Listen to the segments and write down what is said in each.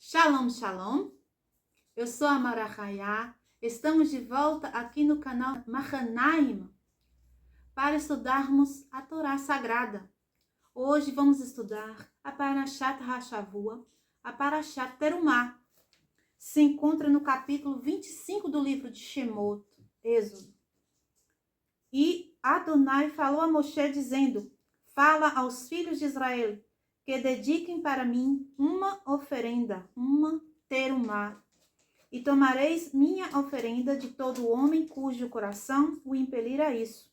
Shalom, shalom. Eu sou a Mara Hayá. Estamos de volta aqui no canal Mahanaim para estudarmos a Torá Sagrada. Hoje vamos estudar a Parashat Hashavua, a Parashat Terumá. Se encontra no capítulo 25 do livro de Shemot, Êxodo. E Adonai falou a Moshe dizendo: fala aos filhos de Israel que dediquem para mim uma oferenda, uma terumá. E tomareis minha oferenda de todo homem cujo coração o impelir a isso.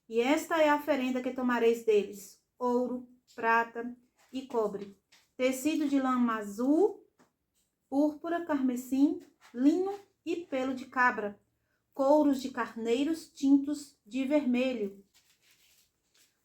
E esta é a oferenda que tomareis deles: ouro, prata e cobre, tecido de lã azul, púrpura, carmesim, linho e pelo de cabra, couros de carneiros tintos de vermelho,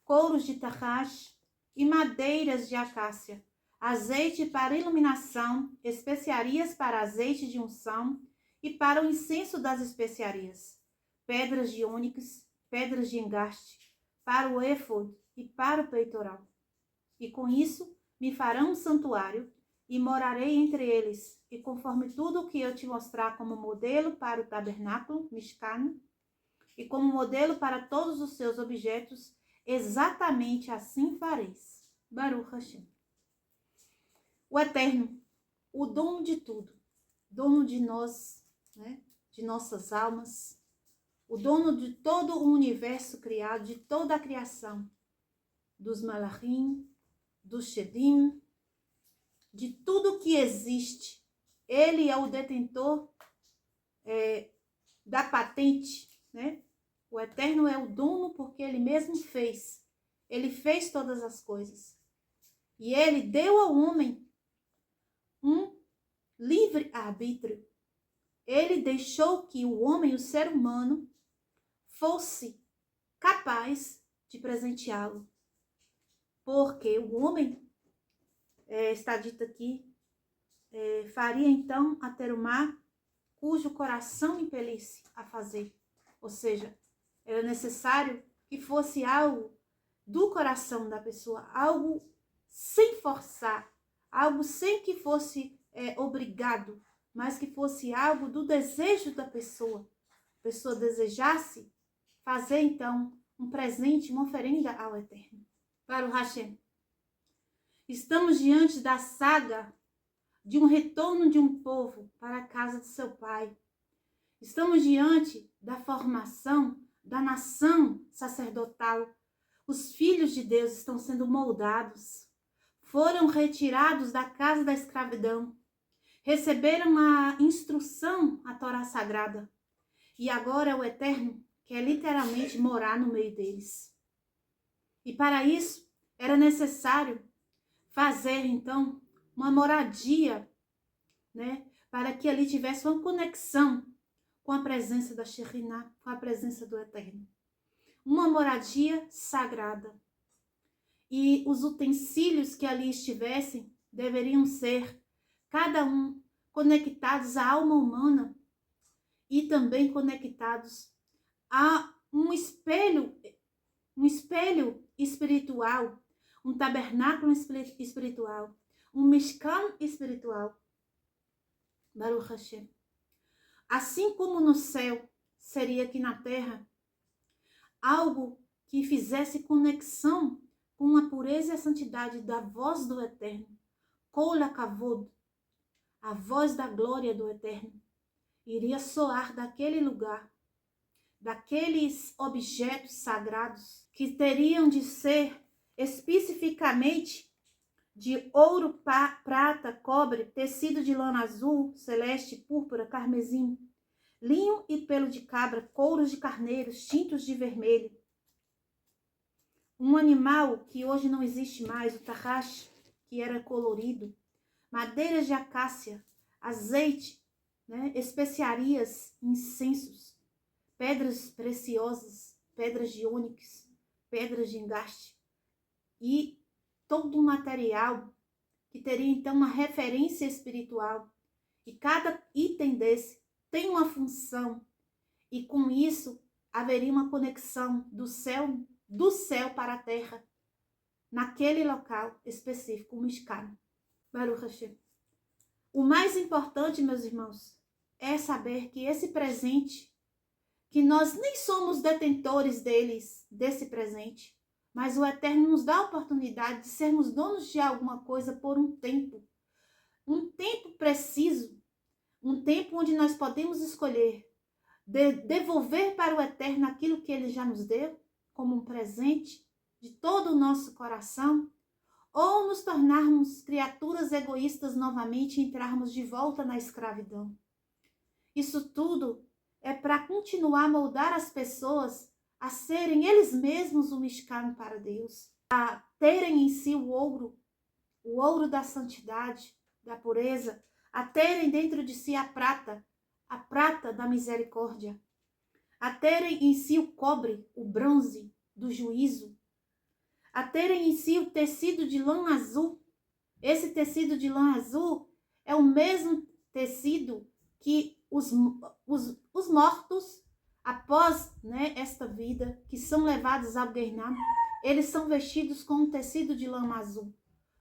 couros de tarrax e madeiras de acácia, azeite para iluminação, especiarias para azeite de unção e para o incenso das especiarias, pedras de ônix, pedras de engaste, para o éfode e para o peitoral. E com isso me farão um santuário e morarei entre eles, e conforme tudo o que eu te mostrar como modelo para o tabernáculo, Mishkan, e como modelo para todos os seus objetos, exatamente assim fareis. Baruch Hashem. O Eterno, o dono de tudo, dono de nós, né, de nossas almas, o dono de todo o universo criado, de toda a criação, dos malachim, dos shedim, de tudo que existe. Ele é o detentor da patente, né? O Eterno é o dono porque ele mesmo fez. Ele fez todas as coisas. E ele deu ao homem um livre-arbítrio. Ele deixou que o homem, o ser humano, fosse capaz de presenteá-lo. Porque o homem, está dito aqui, faria então a terumá cujo coração impelisse a fazer. Ou seja, era necessário que fosse algo do coração da pessoa, algo sem forçar, algo sem que fosse obrigado, mas que fosse algo do desejo da pessoa. A pessoa desejasse fazer então um presente, uma oferenda ao Eterno. Para o Hashem. Estamos diante da saga de um retorno de um povo para a casa de seu pai. Estamos diante da formação da nação sacerdotal. Os filhos de Deus estão sendo moldados. Foram retirados da casa da escravidão. Receberam a instrução, a Torá Sagrada. E agora o Eterno quer literalmente morar no meio deles. E para isso era necessário fazer então uma moradia, né? Para que ali tivesse uma conexão com a presença da Shekhinah, com a presença do Eterno. Uma moradia sagrada. E os utensílios que ali estivessem deveriam ser, cada um, conectados à alma humana e também conectados a um espelho espiritual, um tabernáculo espiritual, um Mishkan espiritual. Baruch Hashem. Assim como no céu, seria aqui na terra algo que fizesse conexão com a pureza e a santidade da voz do Eterno. Kol HaKavod, a voz da glória do Eterno, iria soar daquele lugar, daqueles objetos sagrados que teriam de ser especificamente de ouro, prata, cobre, tecido de lã azul, celeste, púrpura, carmesim, linho e pelo de cabra, couros de carneiros, tintos de vermelho. Um animal que hoje não existe mais, o tarrax, que era colorido, madeiras de acácia, azeite, né, especiarias, incensos, pedras preciosas, pedras de ônix, pedras de engaste e todo um material que teria então uma referência espiritual. E cada item desse tem uma função, e com isso haveria uma conexão do céu para a terra, naquele local específico, o Mishkan. Baruch Hashem. O mais importante, meus irmãos, é saber que esse presente, que nós nem somos detentores desse presente, mas o Eterno nos dá a oportunidade de sermos donos de alguma coisa por um tempo preciso, um tempo onde nós podemos escolher devolver para o Eterno aquilo que Ele já nos deu, como um presente de todo o nosso coração, ou nos tornarmos criaturas egoístas novamente e entrarmos de volta na escravidão. Isso tudo é para continuar a moldar as pessoas a serem eles mesmos um mishkan para Deus, a terem em si o ouro da santidade, da pureza, a terem dentro de si a prata da misericórdia, a terem em si o cobre, o bronze do juízo, a terem em si o tecido de lã azul. Esse tecido de lã azul é o mesmo tecido que os mortos, após, né, esta vida, que são levados ao Gueinam, eles são vestidos com um tecido de lã azul,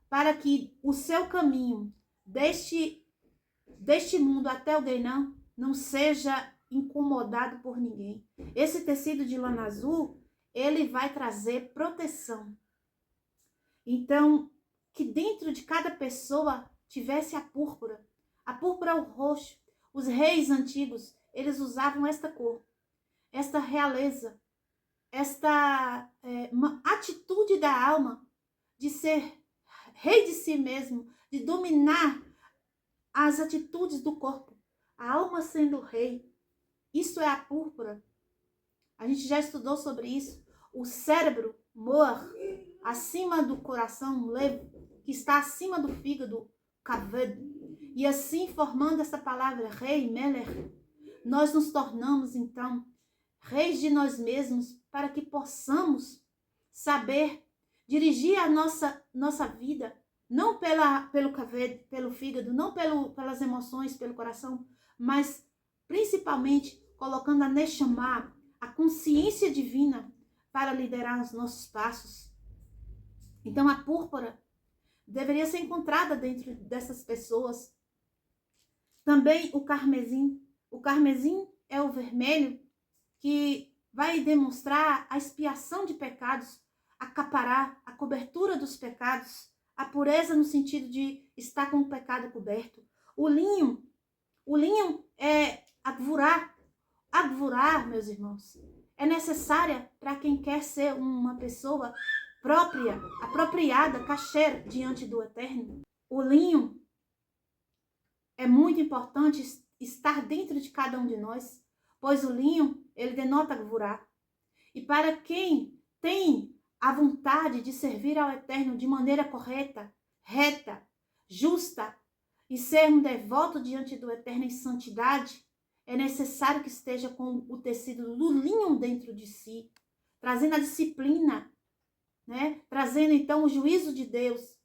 para que o seu caminho deste mundo até o Gueinam não seja incomodado por ninguém. Esse tecido de lã azul, ele vai trazer proteção. Então, que dentro de cada pessoa tivesse a púrpura é o roxo. Os reis antigos, eles usavam esta cor, esta realeza, esta uma atitude da alma de ser rei de si mesmo, de dominar as atitudes do corpo, a alma sendo rei. Isso é a púrpura. A gente já estudou sobre isso. O cérebro, moar, acima do coração, que está acima do fígado, kaved, e assim formando essa palavra rei, meler, nós nos tornamos então reis de nós mesmos, para que possamos saber dirigir a nossa vida, não pelo kaved, pelo fígado, não pelas emoções, pelo coração, mas principalmente colocando a neshama, a consciência divina, para liderar os nossos passos. Então a púrpura deveria ser encontrada dentro dessas pessoas. Também o carmesim. O carmesim é o vermelho que vai demonstrar a expiação de pecados, acaparar a cobertura dos pecados, a pureza no sentido de estar com o pecado coberto. O linho é agvurar. Agvurar, meus irmãos, é necessária para quem quer ser uma pessoa própria, apropriada, kasher diante do Eterno. O linho é muito importante estar dentro de cada um de nós, pois o linho, ele denota gvurá. E para quem tem a vontade de servir ao Eterno de maneira correta, reta, justa, e ser um devoto diante do Eterno em santidade, é necessário que esteja com o tecido do linho dentro de si, trazendo a disciplina, né? Trazendo então o juízo de Deus,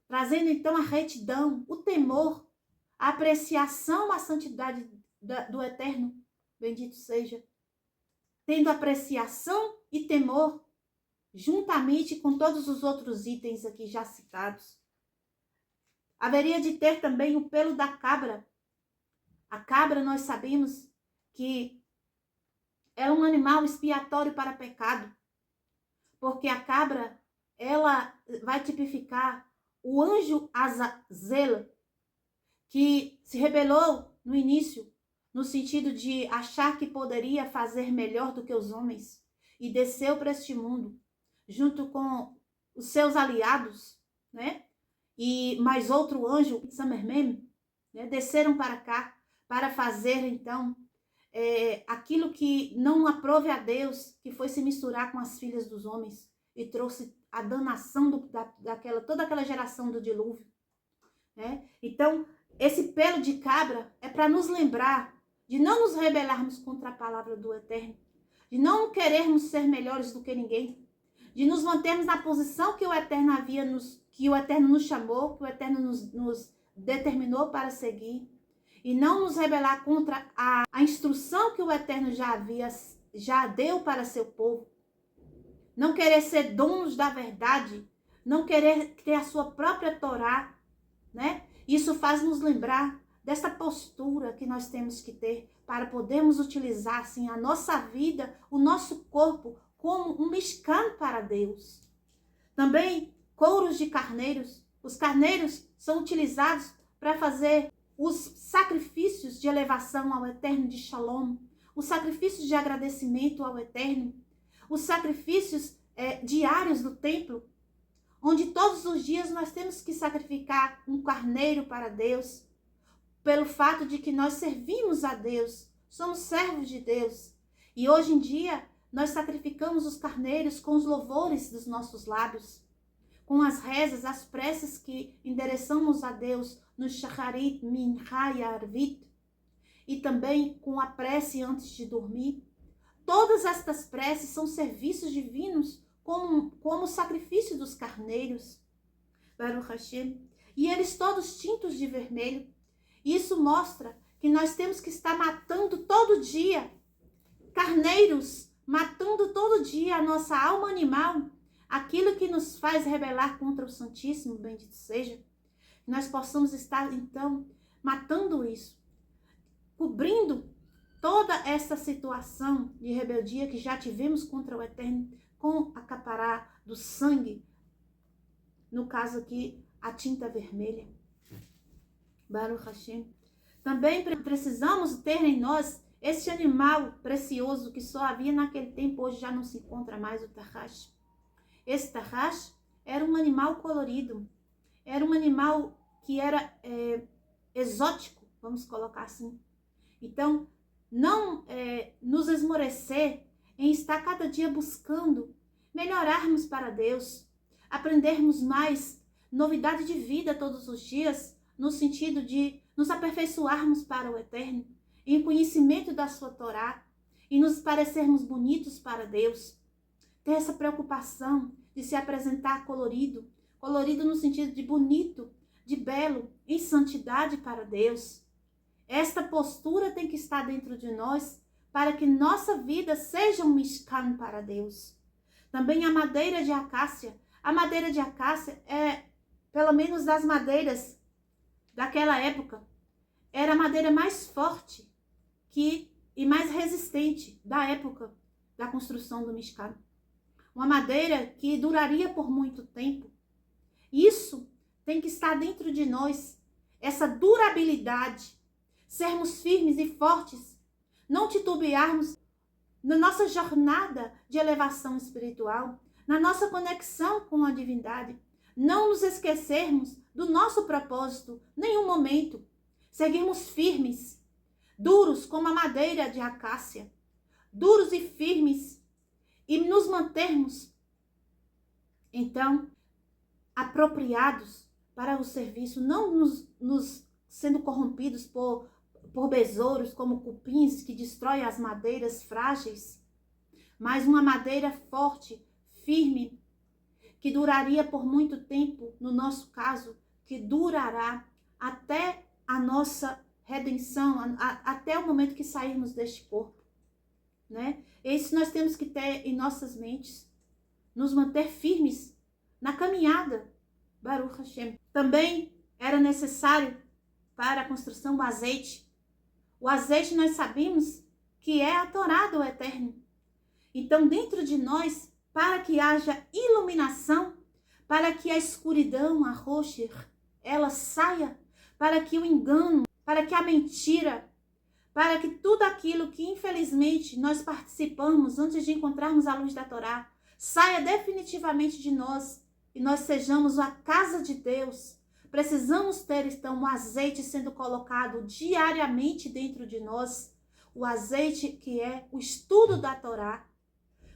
trazendo então a retidão, o temor, a apreciação à santidade do Eterno, bendito seja, tendo apreciação e temor, juntamente com todos os outros itens aqui já citados. Haveria de ter também o pelo da cabra. A cabra, nós sabemos que é um animal expiatório para pecado, porque a cabra, ela vai tipificar o anjo Azazel, que se rebelou no início, no sentido de achar que poderia fazer melhor do que os homens, e desceu para este mundo, junto com os seus aliados, né? E mais outro anjo, Samermem, né? Desceram para cá, para fazer, então, aquilo que não aprove a Deus, que foi se misturar com as filhas dos homens, e trouxe a danação toda aquela geração do dilúvio. Né? Então, esse pelo de cabra é para nos lembrar de não nos rebelarmos contra a palavra do Eterno, de não querermos ser melhores do que ninguém, de nos mantermos na posição que o Eterno que o Eterno nos chamou, que o Eterno nos determinou para seguir, e não nos rebelar contra a instrução que o Eterno já deu para seu povo. Não querer ser donos da verdade, não querer ter a sua própria Torá, né? Isso faz nos lembrar dessa postura que nós temos que ter para podermos utilizar, assim, a nossa vida, o nosso corpo, como um mishkan para Deus. Também couros de carneiros. Os carneiros são utilizados para fazer os sacrifícios de elevação ao Eterno de Shalom, os sacrifícios de agradecimento ao Eterno, os sacrifícios diários do templo, onde todos os dias nós temos que sacrificar um carneiro para Deus, pelo fato de que nós servimos a Deus, somos servos de Deus. E hoje em dia, nós sacrificamos os carneiros com os louvores dos nossos lábios, com as rezas, as preces que endereçamos a Deus no Shacharit, Mincha e Arvit, e também com a prece antes de dormir. Todas estas preces são serviços divinos, como o sacrifício dos carneiros, Baruch Hashem, e eles todos tintos de vermelho. Isso mostra que nós temos que estar matando todo dia, carneiros, matando todo dia a nossa alma animal, aquilo que nos faz rebelar contra o Santíssimo, bendito seja. Nós possamos estar, então, matando isso, cobrindo toda essa situação de rebeldia que já tivemos contra o Eterno, com a capará do sangue, no caso aqui, a tinta vermelha. Baruch Hashem. Também precisamos ter em nós este animal precioso que só havia naquele tempo, hoje já não se encontra mais, o tarrash. Esse tarrash era um animal colorido, era um animal que era exótico, vamos colocar assim. Então, não nos esmorecer em estar cada dia buscando melhorarmos para Deus, aprendermos mais novidade de vida todos os dias, no sentido de nos aperfeiçoarmos para o Eterno, em conhecimento da sua Torá, e nos parecermos bonitos para Deus. Ter essa preocupação de se apresentar colorido no sentido de bonito, de belo, em santidade para Deus. Esta postura tem que estar dentro de nós para que nossa vida seja um mishkan para Deus. Também a madeira de acácia. A madeira de acácia pelo menos das madeiras daquela época, era a madeira mais forte e mais resistente da época da construção do Mishkan. Uma madeira que duraria por muito tempo. Isso tem que estar dentro de nós, essa durabilidade, sermos firmes e fortes, não titubearmos na nossa jornada de elevação espiritual, na nossa conexão com a divindade, não nos esquecermos do nosso propósito, nenhum momento, seguirmos firmes, duros como a madeira de acácia, duros e firmes, e nos mantermos, então, apropriados para o serviço, não nos sendo corrompidos por besouros como cupins que destroem as madeiras frágeis, mas uma madeira forte, firme, que duraria por muito tempo, no nosso caso, que durará até a nossa redenção, até o momento que sairmos deste corpo, né? Isso nós temos que ter em nossas mentes, nos manter firmes na caminhada, Baruch Hashem. Também era necessário para a construção o azeite. O azeite nós sabemos que é a Torá do Eterno. Então dentro de nós, para que haja iluminação, para que a escuridão, a rocher, ela saia, para que o engano, para que a mentira, para que tudo aquilo que infelizmente nós participamos antes de encontrarmos a luz da Torá, saia definitivamente de nós e nós sejamos a casa de Deus. Precisamos ter então o azeite sendo colocado diariamente dentro de nós, o azeite que é o estudo da Torá.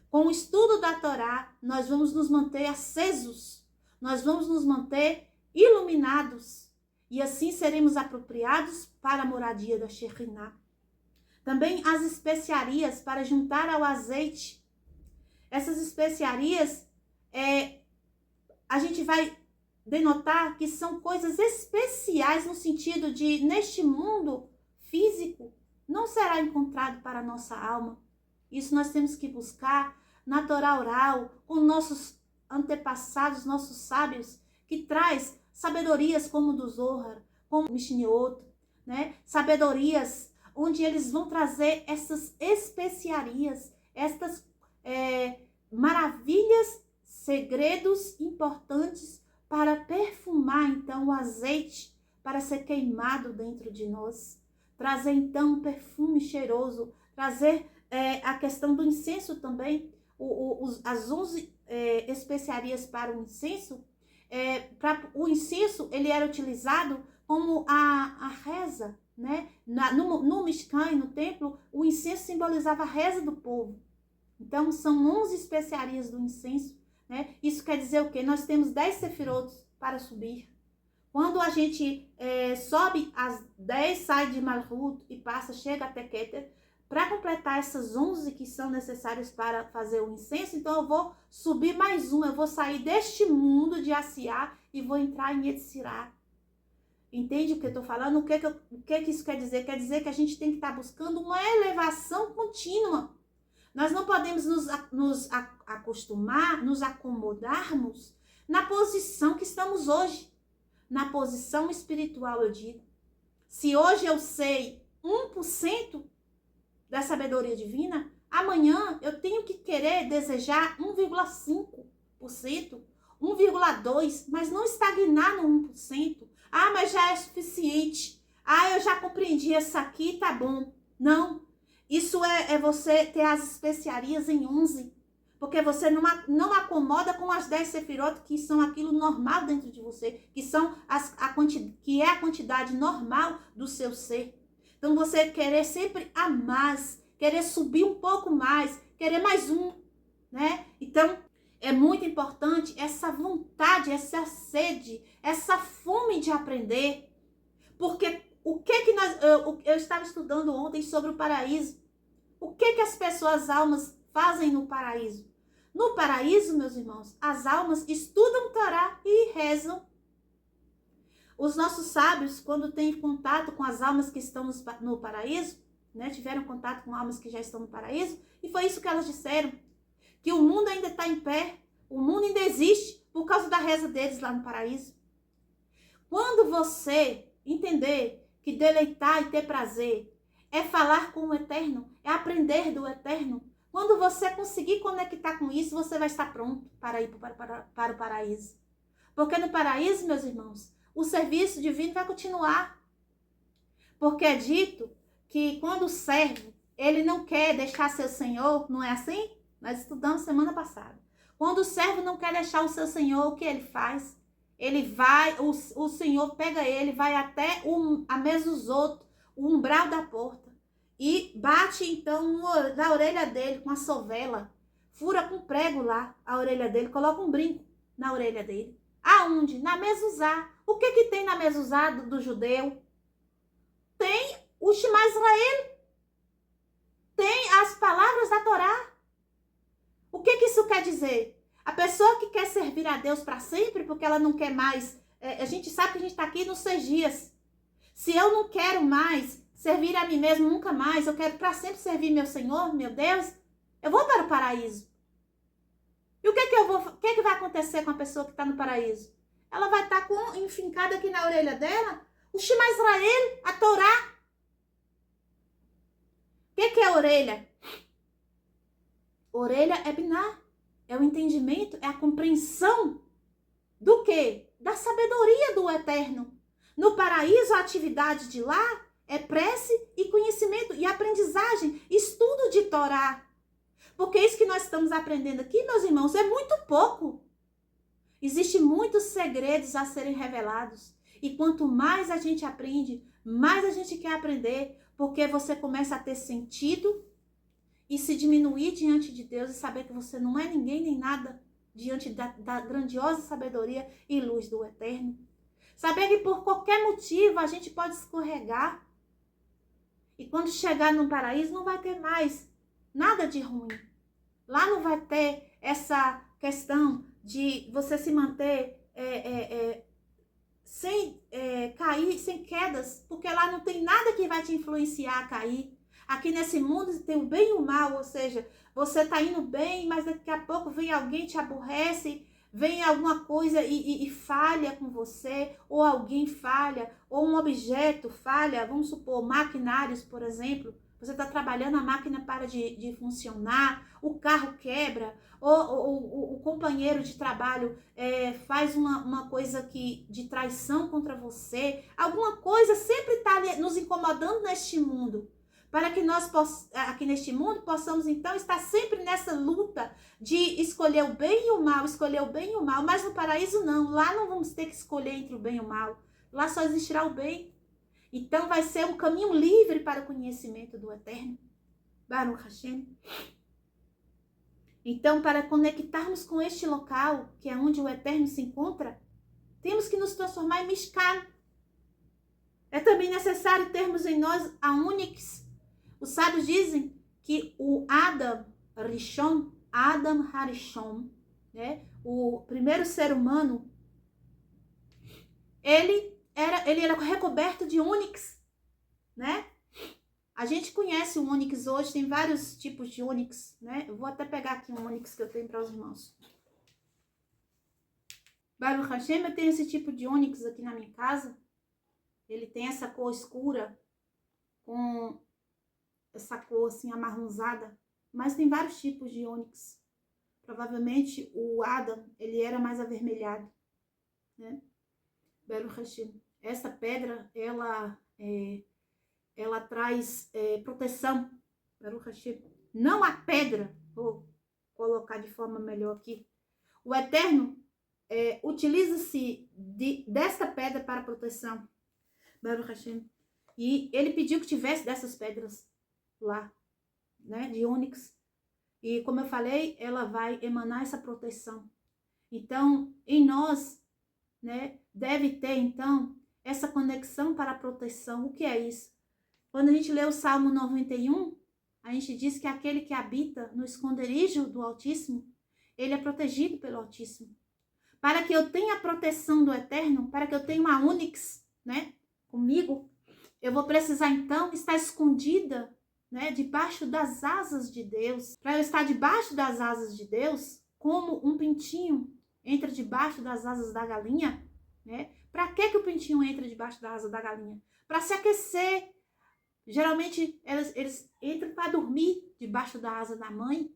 Com o estudo da Torá, nós vamos nos manter acesos, nós vamos nos manter iluminados, e assim seremos apropriados para a moradia da Shekhinah. Também as especiarias para juntar ao azeite. Essas especiarias, a gente vai denotar que são coisas especiais no sentido de, neste mundo físico, não será encontrado para a nossa alma. Isso nós temos que buscar na Torá oral, com nossos antepassados, nossos sábios, que traz sabedorias como do Zohar, como Mishnayot, né? Sabedorias, onde eles vão trazer essas especiarias, estas maravilhas, segredos importantes para perfumar, então, o azeite para ser queimado dentro de nós. Trazer, então, um perfume cheiroso, trazer a questão do incenso também, as 11 especiarias para o incenso. O incenso, ele era utilizado como a reza, né? No Mishkan, no templo, o incenso simbolizava a reza do povo. Então, são 11 especiarias do incenso, né? Isso quer dizer o quê? Nós temos 10 sefirotos para subir. Quando a gente sobe as 10, sai de Malhut e chega até Keter, para completar essas 11 que são necessárias para fazer o incenso, então eu vou subir mais um, eu vou sair deste mundo de Asiá e vou entrar em Yetzirah. Entende o que eu estou falando? O que isso quer dizer? Quer dizer que a gente tem que estar buscando uma elevação contínua. Nós não podemos nos acostumar, nos acomodarmos na posição que estamos hoje. Na posição espiritual, eu digo. Se hoje eu sei 1% da sabedoria divina, amanhã eu tenho que querer desejar 1,5%, 1,2%, mas não estagnar no 1%. Ah, mas já é suficiente. Ah, eu já compreendi essa aqui, tá bom. Não. Isso é você ter as especiarias em 11. Porque você não acomoda com as 10 sefirot, que são aquilo normal dentro de você, que são que é a quantidade normal do seu ser. Então, você querer sempre a mais, querer subir um pouco mais, querer mais um, né? Então, é muito importante essa vontade, essa sede, essa fome de aprender. Porque eu estava estudando ontem sobre o paraíso. O que as pessoas, as almas, fazem no paraíso? No paraíso, meus irmãos, as almas estudam Torá e rezam. Os nossos sábios, quando têm contato com as almas que estão no paraíso, né, tiveram contato com almas que já estão no paraíso, e foi isso que elas disseram, que o mundo ainda está em pé, o mundo ainda existe por causa da reza deles lá no paraíso. Quando você entender que deleitar e ter prazer é falar com o Eterno, é aprender do Eterno, quando você conseguir conectar com isso, você vai estar pronto para ir para o paraíso. Porque no paraíso, meus irmãos, o serviço divino vai continuar. Porque é dito que quando o servo, ele não quer deixar seu senhor, não é assim? Nós estudamos semana passada. Quando o servo não quer deixar o seu senhor, o que ele faz? Ele vai, o senhor pega ele, vai até a mesuzot, o umbral da porta, e bate então na orelha dele com a sovela, fura com prego lá a orelha dele, coloca um brinco na orelha dele. Aonde? Na mezuzá. O que tem na mezuzá do judeu? Tem o Shema Israel. Tem as palavras da Torá. O que isso quer dizer? A pessoa que quer servir a Deus para sempre, porque ela não quer mais... a gente sabe que a gente está aqui nos 6 dias. Se eu não quero mais servir a mim mesmo, nunca mais, eu quero para sempre servir meu Senhor, meu Deus, eu vou para o paraíso. E o que vai acontecer com a pessoa que está no paraíso? Ela vai estar enfincada aqui na orelha dela o Shema Israel, a Torá. O que é orelha? Orelha é biná, é o entendimento, é a compreensão do quê? Da sabedoria do Eterno. No paraíso, a atividade de lá é prece e conhecimento e aprendizagem, estudo de Torá. Porque isso que nós estamos aprendendo aqui, meus irmãos, é muito pouco. Existem muitos segredos a serem revelados. E quanto mais a gente aprende, mais a gente quer aprender, porque você começa a ter sentido e se diminuir diante de Deus e saber que você não é ninguém nem nada diante da grandiosa sabedoria e luz do Eterno. Saber que por qualquer motivo a gente pode escorregar. E quando chegar no paraíso não vai ter mais nada de ruim. Lá não vai ter essa questão de você se manter sem cair, sem quedas, porque lá não tem nada que vai te influenciar a cair. Aqui nesse mundo tem o bem e o mal, ou seja, você tá indo bem, mas daqui a pouco vem alguém, te aborrece, vem alguma coisa e falha com você, ou alguém falha, ou um objeto falha, vamos supor, maquinários, por exemplo, você está trabalhando, a máquina para de funcionar, o carro quebra, ou o companheiro de trabalho faz uma coisa de traição contra você, alguma coisa sempre está nos incomodando neste mundo, para que nós aqui neste mundo possamos então estar sempre nessa luta de escolher o bem e o mal, escolher o bem e o mal, mas no paraíso não, lá não vamos ter que escolher entre o bem e o mal, lá só existirá o bem. Então vai ser um caminho livre para o conhecimento do Eterno. Baruch Hashem. Então, para conectarmos com este local, que é onde o Eterno se encontra, temos que nos transformar em Mishkan. É também necessário termos em nós a Unix. Os sábios dizem que o Adam Harishon, né, o primeiro ser humano, ele era recoberto de ônix, né? A gente conhece o ônix hoje, tem vários tipos de ônix, né? Eu vou até pegar aqui um ônix que eu tenho para os irmãos. Baruch Hashem, eu tenho esse tipo de ônix aqui na minha casa. Ele tem essa cor escura, com essa cor assim amarronzada, mas tem vários tipos de ônix. Provavelmente o Adam, ele era mais avermelhado, né? Baruch Hashem. Essa pedra, ela traz proteção. Baruch Hashem. Não a pedra, vou colocar de forma melhor aqui. O Eterno utiliza-se desta pedra para proteção. Baruch Hashem. E ele pediu que tivesse dessas pedras lá, né, de ônix. E como eu falei, ela vai emanar essa proteção. Então, em nós, né, deve ter, então, essa conexão para a proteção. O que é isso? Quando a gente lê o Salmo 91, a gente diz que aquele que habita no esconderijo do Altíssimo, ele é protegido pelo Altíssimo. Para que eu tenha a proteção do Eterno, para que eu tenha uma Unix, né, comigo, eu vou precisar, então, estar escondida, né, debaixo das asas de Deus. Para eu estar debaixo das asas de Deus, como um pintinho entra debaixo das asas da galinha, né? Para que o pintinho entra debaixo da asa da galinha? Para se aquecer. Geralmente, eles entram para dormir debaixo da asa da mãe.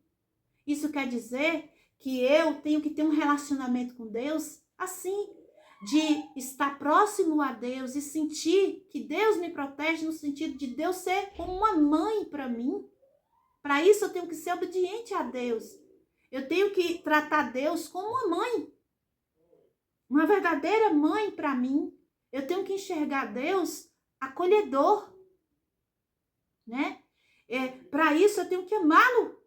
Isso quer dizer que eu tenho que ter um relacionamento com Deus assim, de estar próximo a Deus e sentir que Deus me protege no sentido de Deus ser como uma mãe para mim. Para isso, eu tenho que ser obediente a Deus. Eu tenho que tratar Deus como uma mãe. Uma verdadeira mãe para mim. Eu tenho que enxergar Deus acolhedor, né? Para isso eu tenho que amá-lo.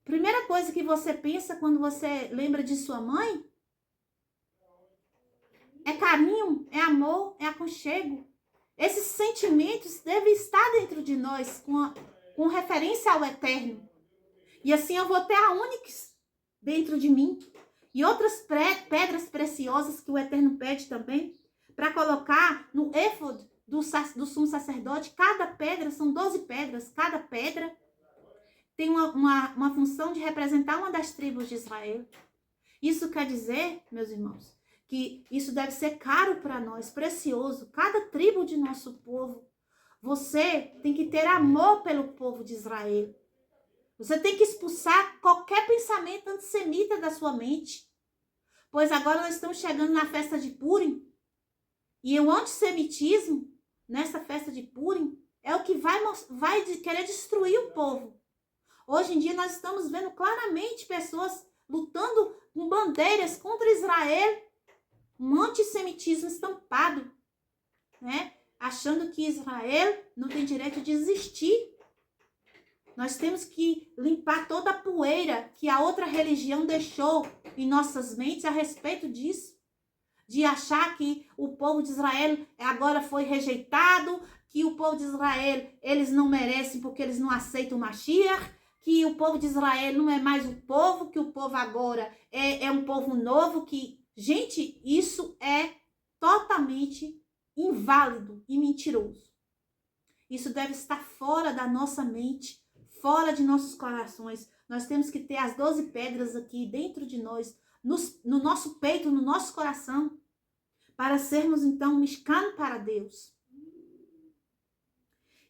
Primeira coisa que você pensa quando você lembra de sua mãe é carinho, é amor, é aconchego. Esses sentimentos devem estar dentro de nós com referência ao Eterno. E assim eu vou ter a Unix dentro de mim. E outras pedras preciosas que o Eterno pede também, para colocar no éfode do sumo sacerdote. Cada pedra, são 12 pedras, cada pedra tem uma função de representar uma das tribos de Israel. Isso quer dizer, meus irmãos, que isso deve ser caro para nós, precioso. Cada tribo de nosso povo. Você tem que ter amor pelo povo de Israel. Você tem que expulsar qualquer pensamento antissemita da sua mente. Pois agora nós estamos chegando na festa de Purim. E o antissemitismo, nessa festa de Purim, é o que vai querer destruir o povo. Hoje em dia nós estamos vendo claramente pessoas lutando com bandeiras contra Israel. Um antissemitismo estampado, né? Achando que Israel não tem direito de existir. Nós temos que limpar toda a poeira que a outra religião deixou em nossas mentes a respeito disso. De achar que o povo de Israel agora foi rejeitado, que o povo de Israel, eles não merecem porque eles não aceitam o Mashiach, que o povo de Israel não é mais o povo, que o povo agora é um povo novo, que... Gente, isso é totalmente inválido e mentiroso. Isso deve estar fora da nossa mente, fora de nossos corações. Nós temos que ter as 12 pedras aqui dentro de nós, no nosso peito, no nosso coração, para sermos então Mishkan para Deus.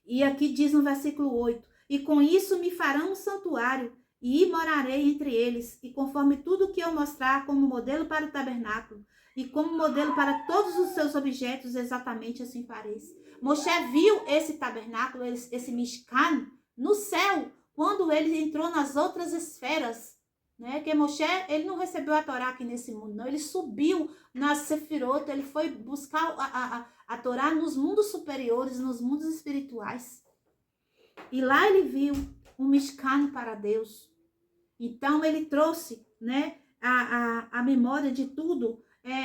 E aqui diz no versículo 8, e com isso me farão um santuário, e morarei entre eles, e conforme tudo que eu mostrar como modelo para o tabernáculo, e como modelo para todos os seus objetos, exatamente assim fareis. Moshe viu esse tabernáculo, esse Mishkan, no céu, quando ele entrou nas outras esferas, né? Que Moshe, ele não recebeu a Torá aqui nesse mundo, não. Ele subiu na Sefirot, ele foi buscar a Torá nos mundos superiores, nos mundos espirituais. E lá ele viu um Mishkan para Deus. Então ele trouxe, né, a memória de tudo.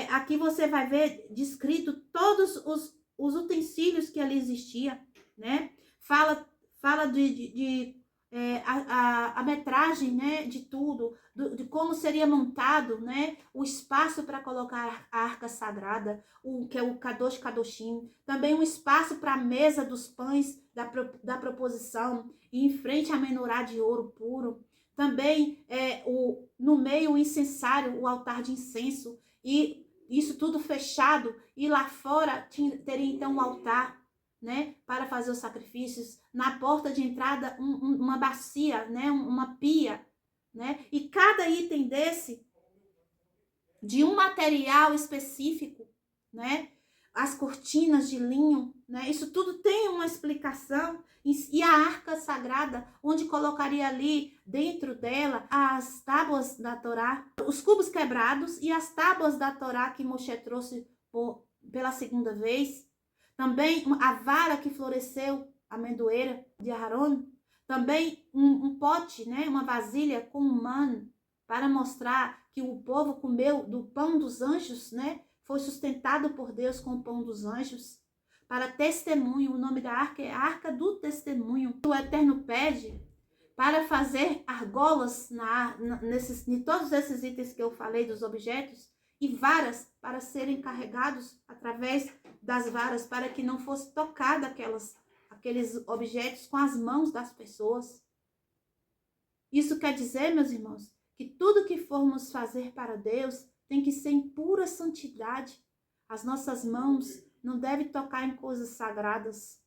Aqui você vai ver descrito todos os utensílios que ali existia, né? Fala a metragem, né, de tudo, de como seria montado, né, o espaço para colocar a arca sagrada, que é o Kadosh Kadoshim, também um espaço para a mesa dos pães da proposição, e em frente à menorá de ouro puro, também no meio o incensário, o altar de incenso, e isso tudo fechado, e lá fora teria então um altar, né, para fazer os sacrifícios, na porta de entrada uma bacia, né, uma pia, né, e cada item desse de um material específico, né, as cortinas de linho, né, isso tudo tem uma explicação. E a arca sagrada, onde colocaria ali dentro dela as tábuas da Torá, os cubos quebrados e as tábuas da Torá que Moshe trouxe pela segunda vez. Também a vara que floresceu, a amendoeira de Aharon. Também um pote, né, uma vasilha com um man, para mostrar que o povo comeu do pão dos anjos, né, foi sustentado por Deus com o pão dos anjos. Para testemunho, o nome da arca é Arca do Testemunho. O Eterno pede para fazer argolas em todos esses itens que eu falei dos objetos, e varas para serem carregados através das varas, para que não fosse tocado aqueles objetos com as mãos das pessoas. Isso quer dizer, meus irmãos, que tudo que formos fazer para Deus tem que ser em pura santidade. As nossas mãos não devem tocar em coisas sagradas.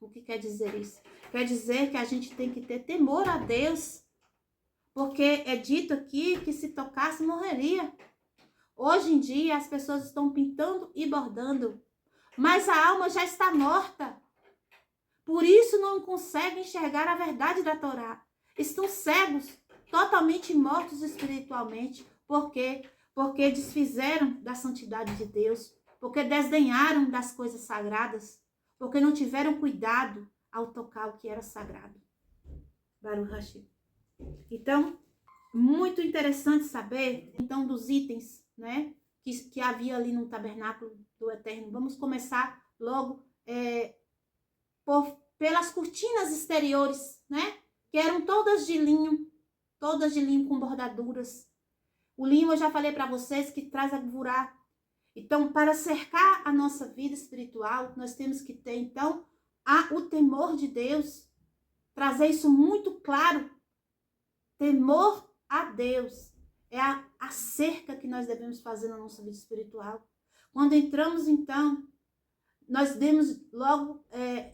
O que quer dizer isso? Quer dizer que a gente tem que ter temor a Deus, porque é dito aqui que se tocasse morreria. Hoje em dia as pessoas estão pintando e bordando, mas a alma já está morta. Por isso não conseguem enxergar a verdade da Torá. Estão cegos, totalmente mortos espiritualmente. Por quê? Porque desfizeram da santidade de Deus, porque desdenharam das coisas sagradas, porque não tiveram cuidado ao tocar o que era sagrado. Baruch Hashem. Então, muito interessante saber, então, dos itens, né, que havia ali no tabernáculo do Eterno. Vamos começar logo pelas cortinas exteriores, né, que eram todas de linho com bordaduras. O linho, eu já falei para vocês, que traz a gvurá. Então, para cercar a nossa vida espiritual, nós temos que ter, então, o temor de Deus. Trazer isso muito claro. Temor a Deus é a cerca que nós devemos fazer na nossa vida espiritual. Quando entramos, então, nós demos logo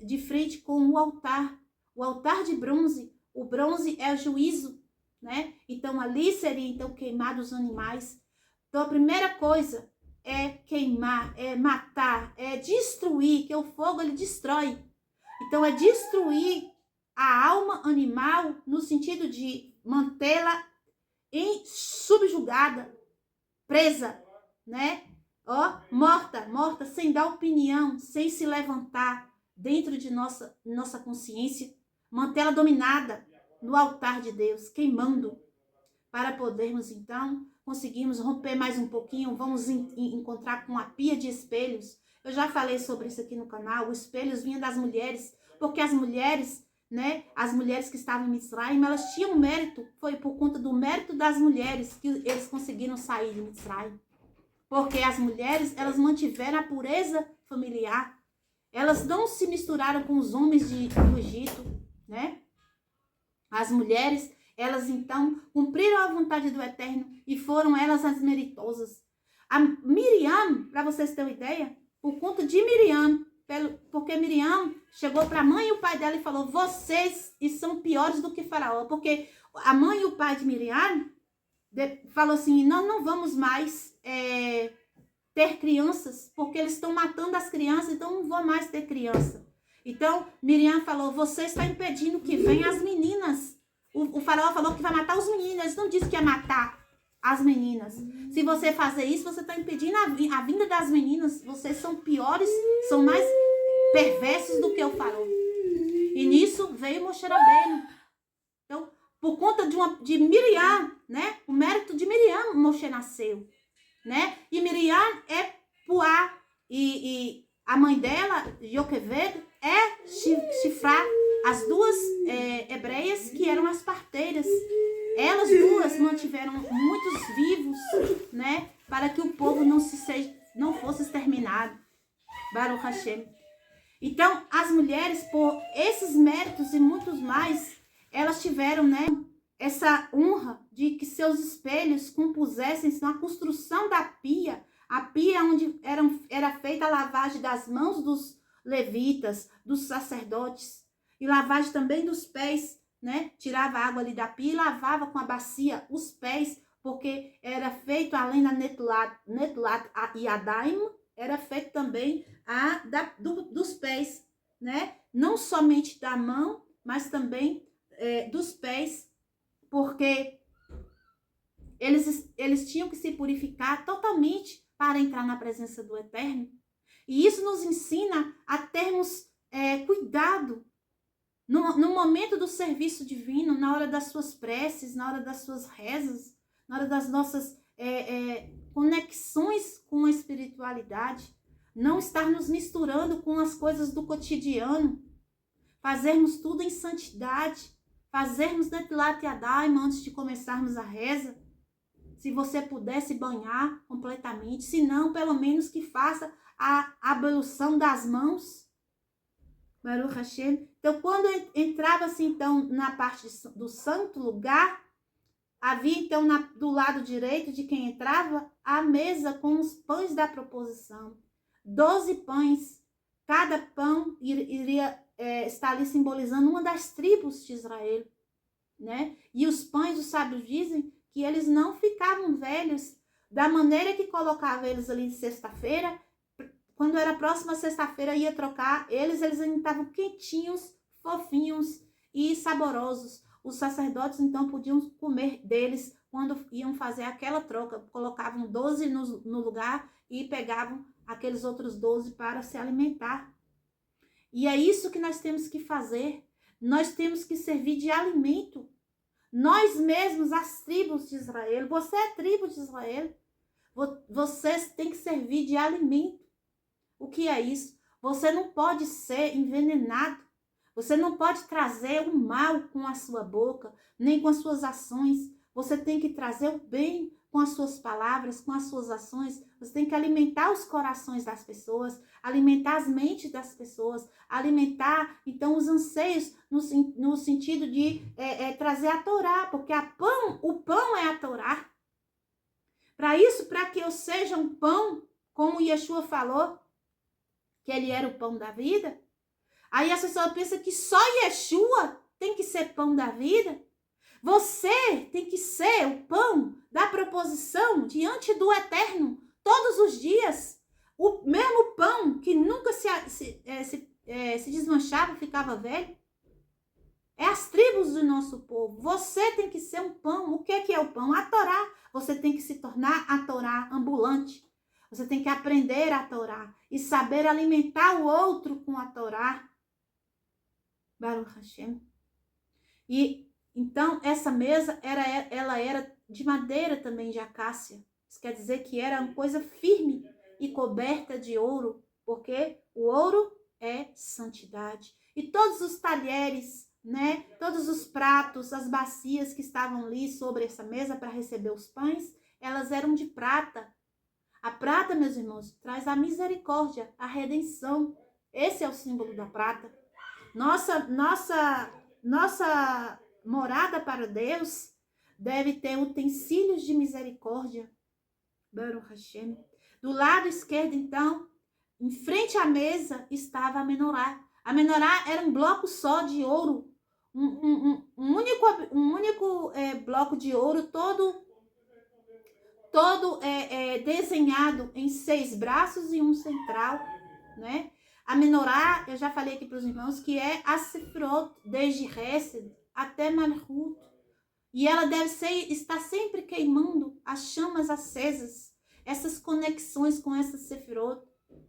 de frente com o altar de bronze. O bronze é o juízo, né? Então, ali seria, então, queimados os animais. Então, a primeira coisa é queimar, é matar, é destruir, que o fogo, ele destrói. Então, é destruir a alma animal no sentido de mantê-la subjugada, presa, né? Morta, sem dar opinião, sem se levantar dentro de nossa consciência, mantê-la dominada no altar de Deus, queimando, para podermos, então, conseguirmos romper mais um pouquinho. Vamos encontrar com a pia de espelhos. Eu já falei sobre isso aqui no canal. Os espelhos vinham das mulheres, porque as mulheres, né, as mulheres que estavam em Mitzrayim, elas tinham mérito. Foi por conta do mérito das mulheres que eles conseguiram sair de Mitzrayim. Porque as mulheres, elas mantiveram a pureza familiar. Elas não se misturaram com os homens do Egito, né? As mulheres, Elas então cumpriram a vontade do Eterno e foram elas as meritosas. A Miriam, para vocês terem uma ideia, por conta de Miriam, porque Miriam chegou para a mãe e o pai dela e falou: vocês são piores do que Faraó, porque a mãe e o pai de Miriam falou assim: nós não vamos mais ter crianças, porque eles estão matando as crianças, então não vou mais ter criança. Então Miriam falou: você está impedindo que venham as meninas. O Faraó falou que vai matar os meninos, eles não disse que ia matar as meninas. Se você fazer isso, você está impedindo a vinda das meninas. Vocês são piores, são mais perversos do que o Faraó. E nisso veio Moshe Rabbeinu. Então, por conta de Miriam, né? O mérito de Miriam, Moshe nasceu, né? E Miriam é Puá. E a mãe dela, Yoqueved, é Shifra, as duas hebreias que eram as parteiras. Elas duas mantiveram muitos vivos, né? Para que o povo não fosse exterminado. Baruch Hashem. Então, as mulheres, por esses méritos e muitos mais, elas tiveram, né, essa honra de que seus espelhos compusessem na construção da pia. A pia onde era feita a lavagem das mãos dos levitas, dos sacerdotes, e lavagem também dos pés, né? Tirava a água ali da pia e lavava com a bacia os pés, porque era feito além da netlat e adaim, era feito também dos pés, né? Não somente da mão, mas também dos pés, porque eles tinham que se purificar totalmente para entrar na presença do Eterno. E isso nos ensina a termos cuidado no momento do serviço divino, na hora das suas preces, na hora das suas rezas, na hora das nossas conexões com a espiritualidade. Não estar nos misturando com as coisas do cotidiano. Fazermos tudo em santidade. Fazermos Netilat Yadayim antes de começarmos a reza. Se você puder se banhar completamente. Se não, pelo menos que faça a ablução das mãos. Baruch Hashem. Então, quando entrava-se, então, na parte do santo lugar, havia, então, do lado direito de quem entrava, a mesa com os pães da proposição. 12 pães. Cada pão iria estar ali simbolizando uma das tribos de Israel, né? E os pães, os sábios dizem que eles não ficavam velhos, da maneira que colocava eles ali de sexta-feira. Quando era próxima sexta-feira, ia trocar, eles ainda estavam quentinhos, fofinhos e saborosos. Os sacerdotes, então, podiam comer deles quando iam fazer aquela troca. Colocavam 12 no lugar e pegavam aqueles outros 12 para se alimentar. E é isso que nós temos que fazer. Nós temos que servir de alimento. Nós mesmos, as tribos de Israel, você é tribo de Israel, vocês têm que servir de alimento. O que é isso? Você não pode ser envenenado. Você não pode trazer o mal com a sua boca, nem com as suas ações. Você tem que trazer o bem com as suas palavras, com as suas ações. Você tem que alimentar os corações das pessoas, alimentar as mentes das pessoas, alimentar, então, os anseios no sentido de trazer a Torá, porque o pão é a Torá. Para isso, para que eu seja um pão, como Yeshua falou, que ele era o pão da vida, aí a pessoa pensa que só Yeshua tem que ser pão da vida. Você tem que ser o pão da proposição diante do Eterno todos os dias. O mesmo pão que nunca se desmanchava, ficava velho. É as tribos do nosso povo. Você tem que ser um pão. O que é o pão? A Torá. Você tem que se tornar a Torá ambulante. Você tem que aprender a Torá e saber alimentar o outro com a Torá. Baruch Hashem. E então essa mesa ela era de madeira também, de acácia. Isso quer dizer que era uma coisa firme e coberta de ouro, porque o ouro é santidade. E todos os talheres, né, todos os pratos, as bacias que estavam ali sobre essa mesa para receber os pães, elas eram de prata. A prata, meus irmãos, traz a misericórdia, a redenção. Esse é o símbolo da prata. Nossa morada para Deus deve ter utensílios de misericórdia. Baruch Hashem. Do lado esquerdo, então, em frente à mesa, estava a menorá. A menorá era um bloco só de ouro. Um único bloco de ouro, todo desenhado em 6 braços e um central, né? A menorá, eu já falei aqui para os irmãos, que é a Sefirot, desde Hesed até Malchut. E ela deve estar sempre queimando as chamas acesas, essas conexões com essa Sefirot,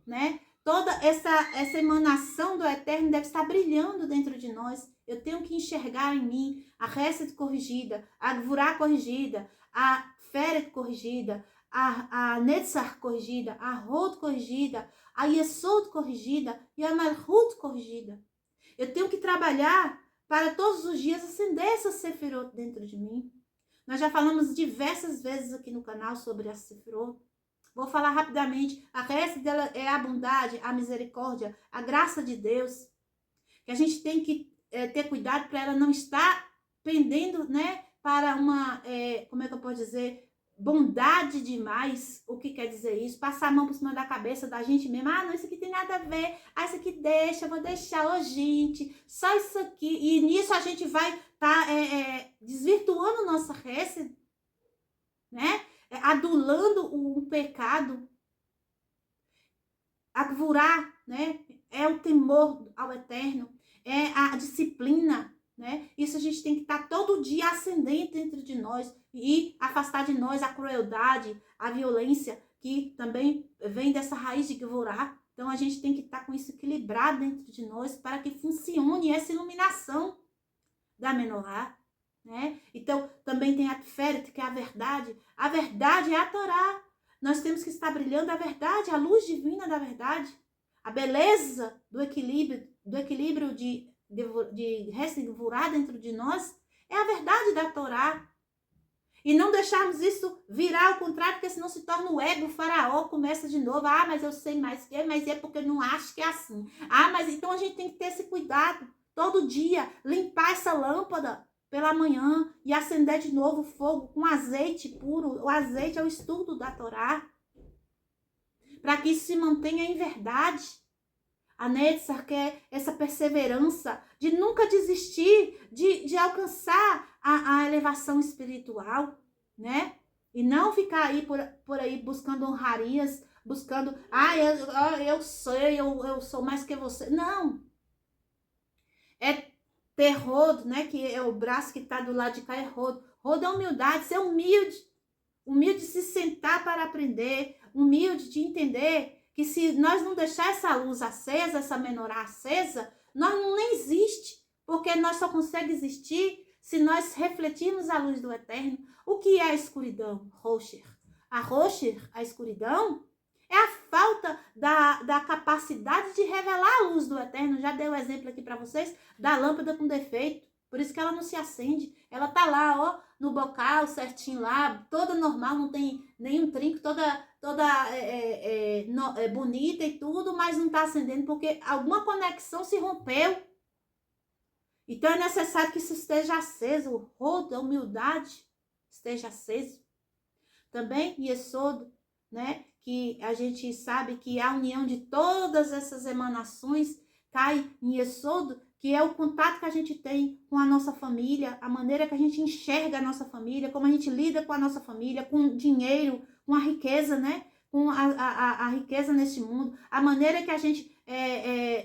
né? Toda essa emanação do Eterno deve estar brilhando dentro de nós. Eu tenho que enxergar em mim a Hesed corrigida, a Gvurá corrigida, a Feret corrigida, a Netzach corrigida, a Hod corrigida, a Yesod corrigida e a Malchut corrigida. Eu tenho que trabalhar para todos os dias acender essa Sefirot dentro de mim. Nós já falamos diversas vezes aqui no canal sobre a Sefirot. Vou falar rapidamente. A Hesed dela é a bondade, a misericórdia, a graça de Deus. Que a gente tem que ter cuidado para ela não estar pendendo, né, para uma, como é que eu posso dizer, bondade demais. O que quer dizer isso? Passar a mão por cima da cabeça da gente mesmo. Ah, não, isso aqui tem nada a ver. Ah, isso aqui deixa, eu vou deixar. Ô, gente, só isso aqui. E nisso a gente vai estar desvirtuando nossa Hesed, né? Adulando um pecado. A Gvurá, né? É o temor ao Eterno. É a disciplina, né? Isso a gente tem que estar todo dia acendendo dentro de nós e afastar de nós a crueldade, a violência, que também vem dessa raiz de Gvurá. Então a gente tem que estar com isso equilibrado dentro de nós para que funcione essa iluminação da menorá, né? Então também tem a Tiferet, que é a verdade. A verdade é a Torá. Nós temos que estar brilhando a verdade, a luz divina da verdade, a beleza do equilíbrio de Hesed Gvurá dentro de nós, é a verdade da Torá. E não deixarmos isso virar ao contrário, porque senão se torna o ego, o faraó começa de novo. Ah, mas eu sei mais que é, mas é porque eu não acho que é assim. Ah, mas então a gente tem que ter esse cuidado. Todo dia, limpar essa lâmpada pela manhã e acender de novo o fogo com azeite puro. O azeite é o estudo da Torá. Para que isso se mantenha em verdade. A Netzach quer essa perseverança de nunca desistir, de alcançar a elevação espiritual, né? E não ficar aí por aí buscando honrarias, buscando, eu sei, eu sou mais que você. Não. É ter rodo, né? Que é o braço que está do lado de cá, é rodo. Rodo é humildade, ser humilde. Humilde de se sentar para aprender, humilde de entender que se nós não deixar essa luz acesa, essa menorá acesa, nós não nem existe, porque nós só conseguimos existir se nós refletirmos a luz do Eterno. O que é a escuridão? Rocher. A rocher, a escuridão, é a falta da capacidade de revelar a luz do Eterno. Já dei o exemplo aqui para vocês da lâmpada com defeito. Por isso que ela não se acende. Ela tá lá, ó, no bocal, certinho lá, toda normal, não tem nenhum trinco, toda bonita e tudo, mas não tá acendendo porque alguma conexão se rompeu. Então é necessário que isso esteja aceso, o rodo da humildade esteja aceso. Também Yesod, né, que a gente sabe que a união de todas essas emanações cai em Yesod, que é o contato que a gente tem com a nossa família, a maneira que a gente enxerga a nossa família, como a gente lida com a nossa família, com o dinheiro, com a riqueza, né? Com a riqueza neste mundo, a maneira que a gente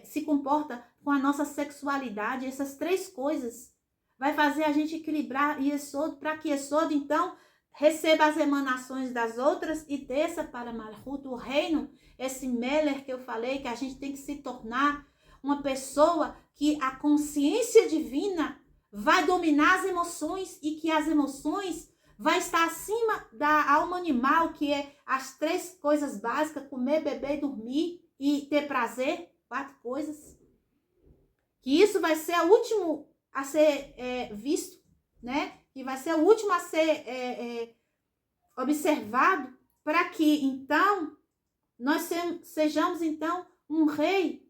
se comporta com a nossa sexualidade. Essas 3 coisas vai fazer a gente equilibrar Yesod, para que Yesod, então, receba as emanações das outras e desça para Malchut, o reino, esse Meler que eu falei, que a gente tem que se tornar uma pessoa que a consciência divina vai dominar as emoções e que as emoções vai estar acima da alma animal, que é as 3 coisas básicas, comer, beber, dormir e ter prazer, 4 coisas. Que isso vai ser o último a ser visto, né? Que vai ser o último a ser observado, para que, então, nós sejamos, então, um rei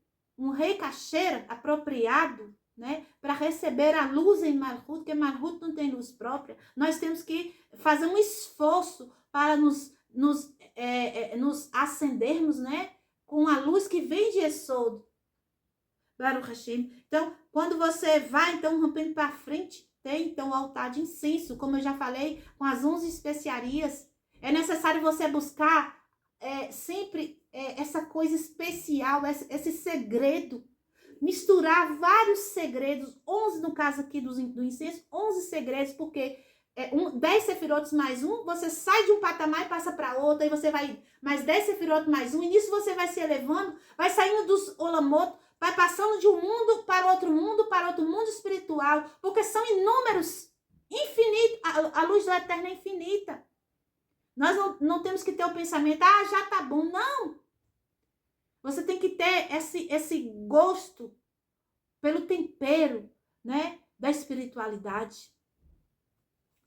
cacheira apropriado, né, para receber a luz em Malhut, porque Malhut não tem luz própria, nós temos que fazer um esforço para nos acendermos, né, com a luz que vem de Esod. Baruch Hashem. Então, quando você vai, então, rompendo para frente, tem, então, o altar de incenso, como eu já falei, com as 11 especiarias. É necessário você buscar sempre essa coisa especial, esse segredo. Misturar vários segredos, 11 no caso aqui do incenso, 11 segredos, porque 10 sefirotes mais um, você sai de um patamar e passa para outro, aí você vai mais 10 sefirotes mais um, e nisso você vai se elevando, vai saindo dos olamot, vai passando de um mundo para outro mundo espiritual, porque são inúmeros, infinitos, a luz do Eterno é infinita. Nós não temos que ter o pensamento, já tá bom, não. Você tem que ter esse gosto pelo tempero, né, da espiritualidade.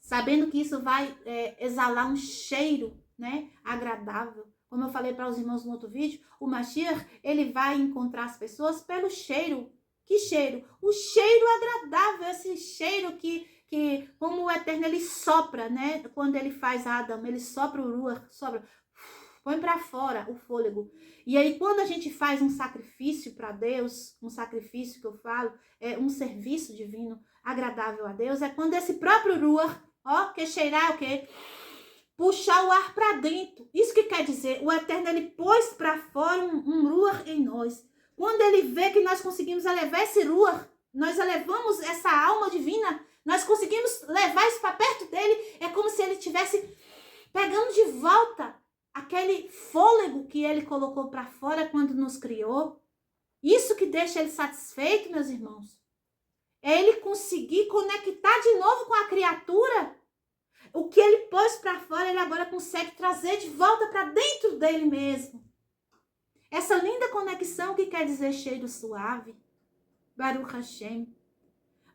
Sabendo que isso vai exalar um cheiro, né, agradável. Como eu falei para os irmãos no outro vídeo, o Mashiach, ele vai encontrar as pessoas pelo cheiro. Que cheiro? O cheiro agradável, esse cheiro que como o Eterno, ele sopra, né? Quando ele faz Adam, ele sopra o Ruach, põe para fora o fôlego. E aí, quando a gente faz um sacrifício para Deus, um sacrifício que eu falo, é um serviço divino agradável a Deus, é quando esse próprio Ruach, que cheirar o quê? Puxar o ar para dentro. Isso que quer dizer, o Eterno, ele pôs para fora um Ruach em nós. Quando ele vê que nós conseguimos elevar esse Ruach, nós elevamos essa alma divina, nós conseguimos levar isso para perto dele, é como se ele estivesse pegando de volta aquele fôlego que ele colocou para fora quando nos criou. Isso que deixa ele satisfeito, meus irmãos. É ele conseguir conectar de novo com a criatura. O que ele pôs para fora, ele agora consegue trazer de volta para dentro dele mesmo. Essa linda conexão que quer dizer cheiro suave. Baruch Hashem.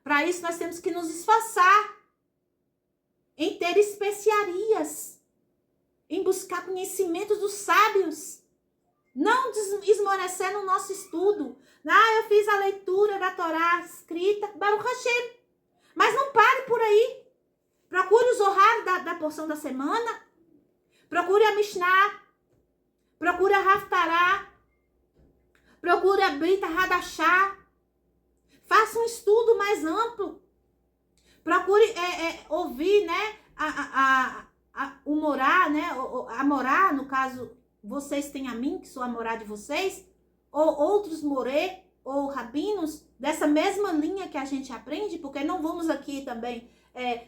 Para isso nós temos que nos esforçar em ter especiarias, em buscar conhecimento dos sábios. Não esmorecer no nosso estudo. Eu fiz a leitura da Torá escrita, Baruch Hashem. Mas não pare por aí. Procure o Zohar da porção da semana. Procure a Mishnah. Procure a Haftarah. Procure a Brita Hadashah. Faça um estudo mais amplo. Procure ouvir, né, o Morá, né, a Morá, no caso, vocês têm a mim, que sou a Morá de vocês, ou outros Moré, ou rabinos, dessa mesma linha que a gente aprende, porque não vamos aqui também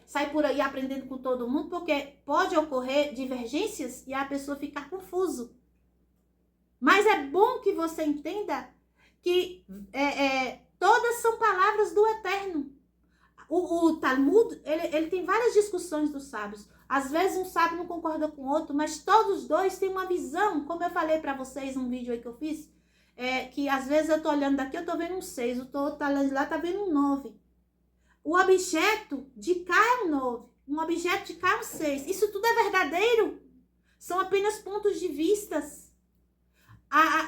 sair por aí aprendendo com todo mundo, porque pode ocorrer divergências e a pessoa ficar confuso. Mas é bom que você entenda que todas são palavras do Eterno. O Talmud, ele tem várias discussões dos sábios. Às vezes um sábio não concorda com o outro, mas todos os dois têm uma visão. Como eu falei para vocês num vídeo aí que eu fiz, que às vezes eu tô olhando daqui, eu tô vendo um 6, o outro tá lá, tá vendo um 9. O objeto de cá é um 9, um objeto de cá é um 6. Isso tudo é verdadeiro? São apenas pontos de vistas.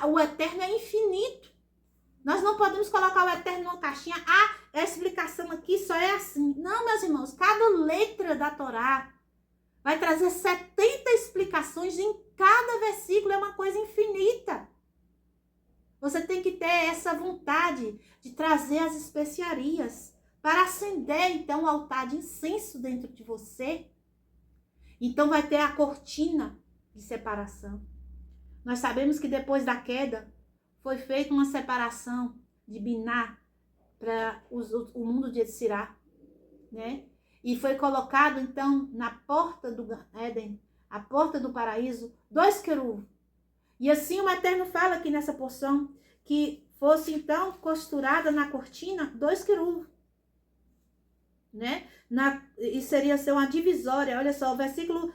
O Eterno é infinito. Nós não podemos colocar o Eterno numa caixinha. A explicação aqui só é assim. Não, meus irmãos, cada letra da Torá vai trazer 70 explicações em cada versículo. É uma coisa infinita. Você tem que ter essa vontade de trazer as especiarias para acender, então, o altar de incenso dentro de você. Então, vai ter a cortina de separação. Nós sabemos que depois da queda, foi feita uma separação de Biná para o mundo de Etzirá, né? E foi colocado, então, na porta do Éden, a porta do paraíso, 2 querubins. E assim o Eterno fala aqui nessa porção, que fosse, então, costurada na cortina 2 querubins, né? E seria ser uma divisória, olha só, o versículo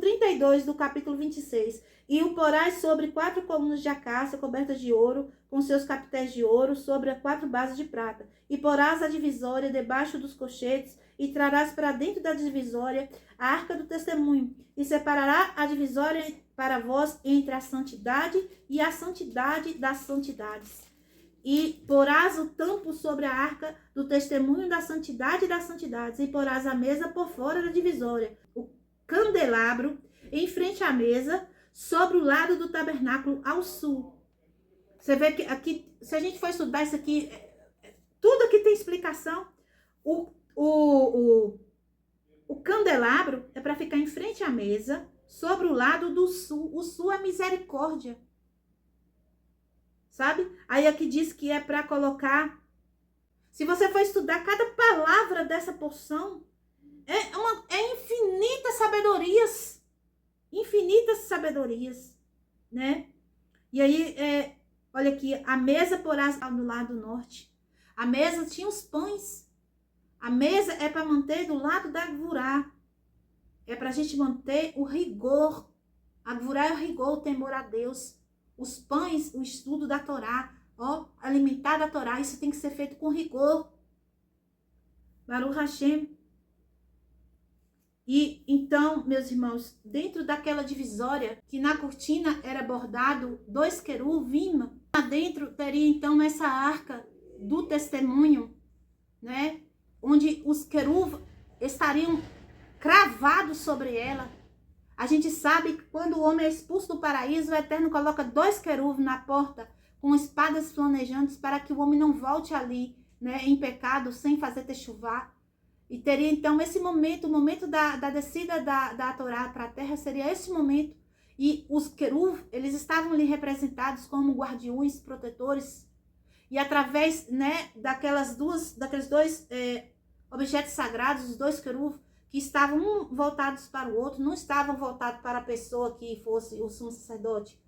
32 do capítulo 26. E o porás sobre 4 colunas de acácia cobertas de ouro, com seus capitéis de ouro, sobre as 4 bases de prata. E porás a divisória debaixo dos colchetes, e trarás para dentro da divisória a arca do testemunho, e separará a divisória para vós entre a santidade e a santidade das santidades. E porás o tampo sobre a arca do testemunho da santidade e das santidades, e porás a mesa por fora da divisória, o candelabro em frente à mesa, sobre o lado do tabernáculo ao sul. Você vê que aqui, se a gente for estudar isso aqui, tudo aqui tem explicação. O candelabro é para ficar em frente à mesa, sobre o lado do sul. O sul é misericórdia. Sabe? Aí aqui diz que é para colocar. Se você for estudar cada palavra dessa porção, é infinitas sabedorias. Infinitas sabedorias, né? E aí, olha aqui, a mesa porás do lado norte. A mesa tinha os pães. A mesa é para manter do lado da Gvurá. É para a gente manter o rigor. A Gvurá é o rigor, o temor a Deus. Os pães, o estudo da Torá, alimentar da Torá, isso tem que ser feito com rigor. Baruch Hashem. E então, meus irmãos, dentro daquela divisória, que na cortina era bordado 2 queruvim, lá dentro teria então essa arca do testemunho, né? Onde os querubins estariam cravados sobre ela. A gente sabe que quando o homem é expulso do paraíso, o Eterno coloca 2 querubins na porta com espadas flamejantes para que o homem não volte ali, né, em pecado, sem fazer techuvá. E teria então esse momento, o momento da descida da Torá para a terra, seria esse momento. E os querubins, eles estavam ali representados como guardiões, protetores. E através, né, daqueles dois objetos sagrados, os 2 querubins, que estavam voltados para o outro, não estavam voltados para a pessoa que fosse o sumo sacerdote,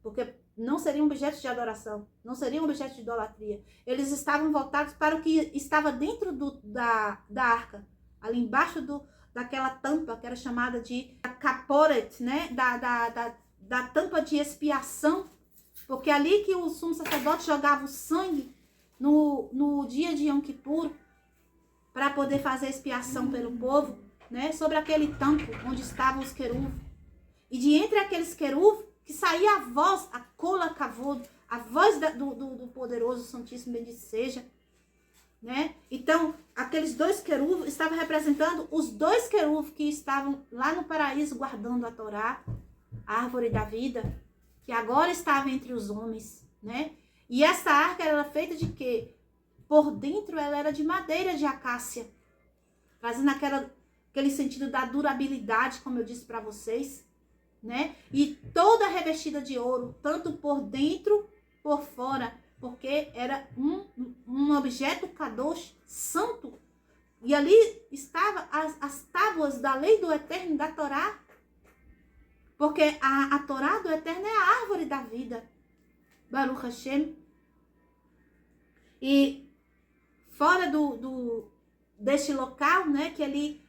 porque não seria um objeto de adoração, não seria um objeto de idolatria. Eles estavam voltados para o que estava dentro da arca, ali embaixo daquela tampa, que era chamada de caporet, né? Da tampa de expiação, porque ali que o sumo sacerdote jogava o sangue no dia de Yom Kippur, para poder fazer expiação pelo povo, né? Sobre aquele tampo onde estavam os querubins. E de entre aqueles querubins, que saía a voz, a cola cavod, a voz do poderoso Santíssimo Bendito seja, né? Então, aqueles 2 querubins estavam representando os 2 querubins que estavam lá no paraíso guardando a Torá, a árvore da vida, que agora estava entre os homens, né? E essa arca era feita de quê? Por dentro ela era de madeira de acácia, trazendo aquele sentido da durabilidade, como eu disse para vocês, né? E toda revestida de ouro, tanto por dentro, por fora, porque era um objeto kadosh, santo. E ali estavam as tábuas da lei do Eterno, da Torá, porque a Torá do Eterno é a árvore da vida. Baruch Hashem. E fora deste local, né, que ele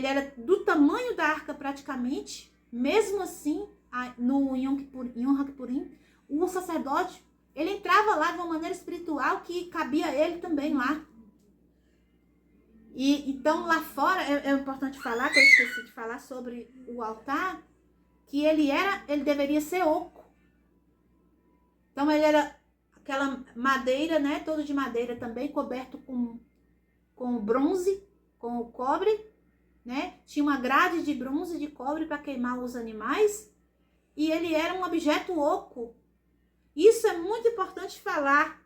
era do tamanho da arca praticamente, mesmo assim, no Yom Kippurim, o sacerdote, ele entrava lá de uma maneira espiritual que cabia a ele também lá. E então lá fora, é importante falar, que eu esqueci de falar sobre o altar, que ele deveria ser oco. Então ele era aquela madeira, né, todo de madeira também, coberto com bronze, com o cobre, né? Tinha uma grade de bronze e de cobre para queimar os animais, e ele era um objeto oco. Isso é muito importante falar,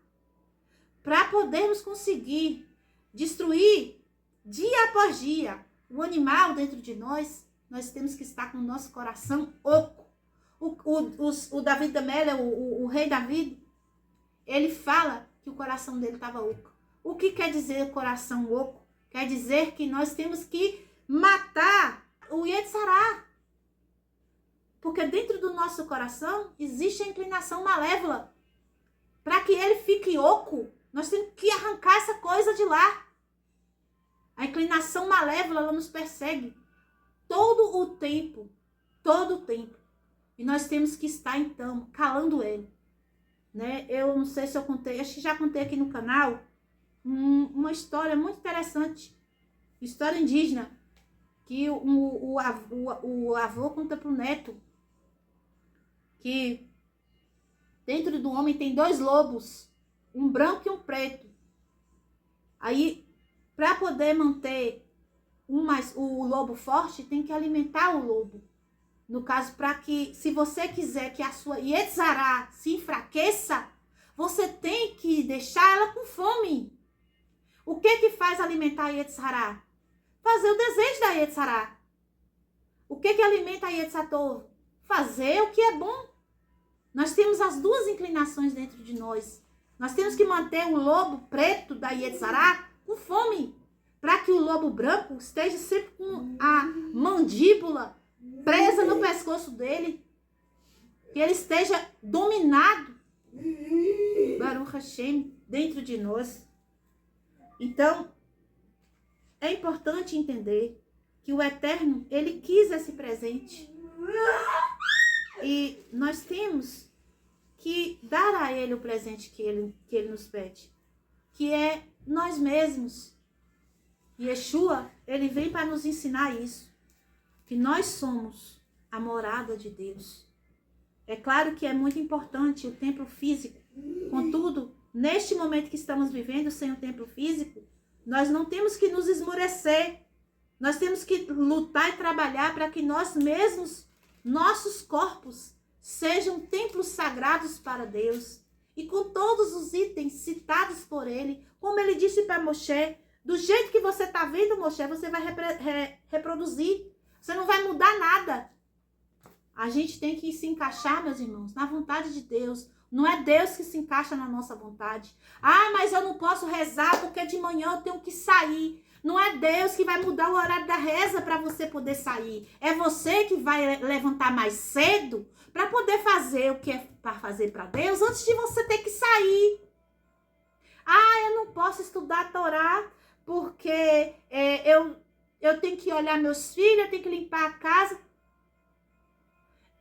para podermos conseguir destruir dia após dia o animal dentro de nós. Nós temos que estar com o nosso coração oco. O David Amélia, o rei David, ele fala que o coração dele estava oco. O que quer dizer coração oco? Quer dizer que nós temos que matar o Yetzirah. Porque dentro do nosso coração existe a inclinação malévola. Para que ele fique oco, nós temos que arrancar essa coisa de lá. A inclinação malévola, ela nos persegue todo o tempo. Todo o tempo. E nós temos que estar, então, calando ele. Né? Eu não sei se eu contei, acho que já contei aqui no canal, uma história muito interessante. História indígena. Que o avô conta para o neto que dentro do homem tem 2 lobos. um branco e um preto. Aí, para poder manter o lobo forte, tem que alimentar o lobo. No caso, para que, se você quiser que a sua Yetzirah se enfraqueça, você tem que deixar ela com fome. O que faz alimentar a Yetzirah? Fazer o desejo da Yetzirah. O que alimenta a Yetzatov? Fazer o que é bom. Nós temos as duas inclinações dentro de nós. Nós temos que manter o lobo preto da Yetzirah com fome, para que o lobo branco esteja sempre com a mandíbula presa no pescoço dele, que ele esteja dominado, Baruch Hashem, dentro de nós. Então, é importante entender que o Eterno, ele quis esse presente. E nós temos que dar a ele o presente que ele nos pede, que é nós mesmos. Yeshua, ele vem para nos ensinar isso, que nós somos a morada de Deus. É claro que é muito importante o templo físico, contudo, neste momento que estamos vivendo sem o templo físico, nós não temos que nos esmorecer, nós temos que lutar e trabalhar para que nós mesmos, nossos corpos, sejam templos sagrados para Deus. E com todos os itens citados por ele, como ele disse para Moshe, do jeito que você está vendo, Moshe, você vai reproduzir. Você não vai mudar nada. A gente tem que se encaixar, meus irmãos, na vontade de Deus. Não é Deus que se encaixa na nossa vontade. Ah, mas eu não posso rezar porque de manhã eu tenho que sair. Não é Deus que vai mudar o horário da reza para você poder sair. É você que vai levantar mais cedo para poder fazer o que é para fazer para Deus antes de você ter que sair. Ah, eu não posso estudar a Torá porque eu tenho que olhar meus filhos, eu tenho que limpar a casa.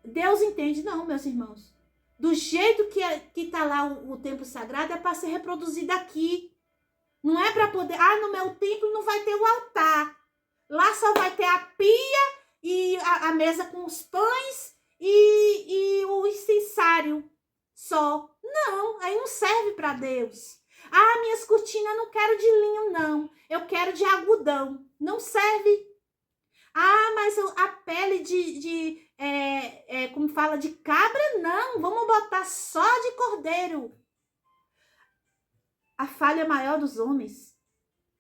Deus entende, não, meus irmãos. Do jeito que está lá o templo sagrado é para ser reproduzido aqui. Não é para poder... Ah, no meu templo não vai ter o altar. Lá só vai ter a pia e a mesa com os pães e o incensário só. Não, aí não serve para Deus. Ah, minhas cortinas eu não quero de linho, não. Eu quero de algodão. Não serve. Ah, mas a pele como fala, de cabra, não. Vamos botar só de cordeiro. A falha maior dos homens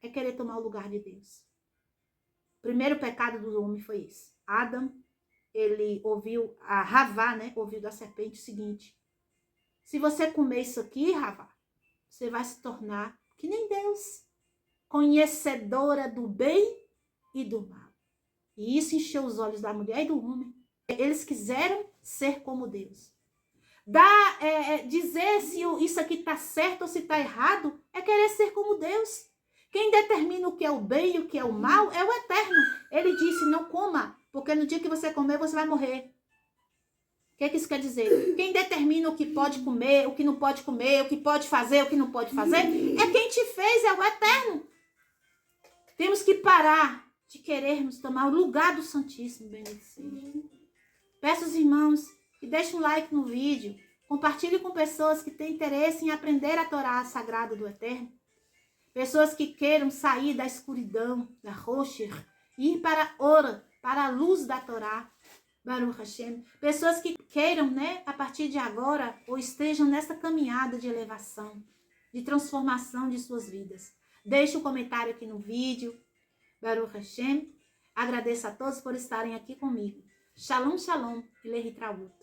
é querer tomar o lugar de Deus. O primeiro pecado do homem foi esse. Adão, ele ouviu, a Havá, né, ouviu da serpente o seguinte: se você comer isso aqui, Havá, você vai se tornar que nem Deus, conhecedora do bem e do mal. E isso encheu os olhos da mulher e do homem. Eles quiseram ser como Deus. Dizer se isso aqui está certo ou se está errado é querer ser como Deus. Quem determina o que é o bem e o que é o mal é o Eterno. Ele disse, não coma, porque no dia que você comer, você vai morrer. O que isso quer dizer? Quem determina o que pode comer, o que não pode comer, o que pode fazer, o que não pode fazer, é quem te fez, é o Eterno. Temos que parar de querermos tomar o lugar do Santíssimo, bendito seja. Peço aos irmãos que deixem um like no vídeo, compartilhe com pessoas que têm interesse em aprender a Torá sagrada do Eterno, pessoas que queiram sair da escuridão, da Rocher, ir para a Ora, para a luz da Torá, Baruch Hashem, pessoas que queiram, né, a partir de agora, ou estejam nessa caminhada de elevação, de transformação de suas vidas. Deixe um comentário aqui no vídeo, Baruch Hashem. Agradeço a todos por estarem aqui comigo. Shalom, shalom e lehitraut.